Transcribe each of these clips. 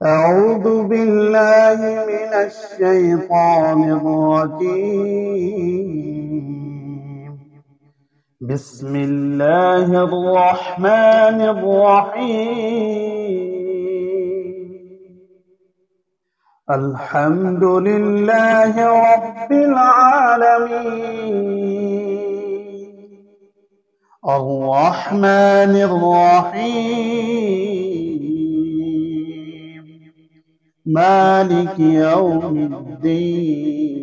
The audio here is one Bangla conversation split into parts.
أعوذ بالله من الشيطان الرجيم. بسم الله الرحمن الرحيم. الحمد لله رب العالمين الرحمن الرحيم مالك يوم الدين.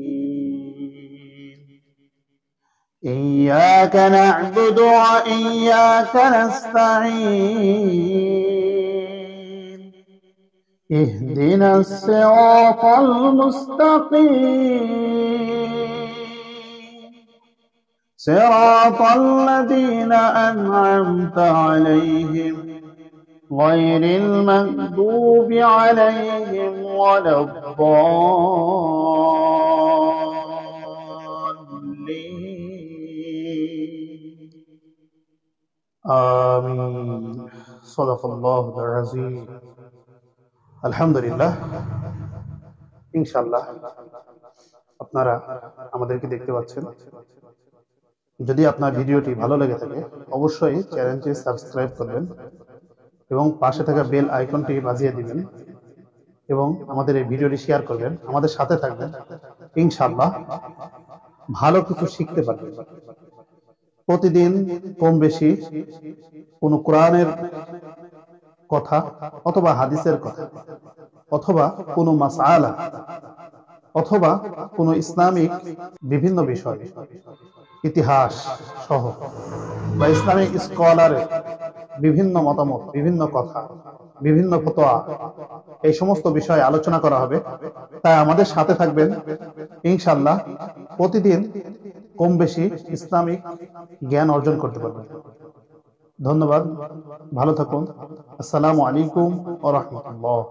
إياك نعبد وإياك نستعين. اهدنا الصراط المستقيم صراط الذين أنعمت عليهم غير المغضوب عليهم ولا الضالين. آمين. صدق الله العظيم. আলহামদুলিল্লাহ, ইনশাআল্লাহ আপনারা আমাদেরকে দেখতে পাচ্ছেন। যদি আপনার ভিডিওটি ভালো লেগে থাকে অবশ্যই চ্যানেলটি সাবস্ক্রাইব করবেন এবং পাশে থাকা বেল আইকনটি বাজিয়ে দিবেন এবং আমাদের এই ভিডিওটি শেয়ার করবেন। আমাদের সাথে থাকবেন, ইনশাআল্লাহ ভালো কিছু শিখতে পারবেন। প্রতিদিন কম বেশি কোনো কোরআনের কথা অথবা হাদিসের কথা অথবা কোনো মাসআলা অথবা কোনো ইসলামিক বিভিন্ন বিষয়, ইতিহাস সহ বা ইসলামিক স্কলারের বিভিন্ন মতামত, বিভিন্ন কথা, বিভিন্ন ফতোয়া, এই সমস্ত বিষয়ে আলোচনা করা হবে। তাই আমাদের সাথে থাকবেন, ইনশাআল্লাহ প্রতিদিন কম বেশি ইসলামিক জ্ঞান অর্জন করতে পারবেন। ধন্যবাদ, ভালো থাকুন। আসসালামু আলাইকুম ওয়া রাহমাতুল্লাহ।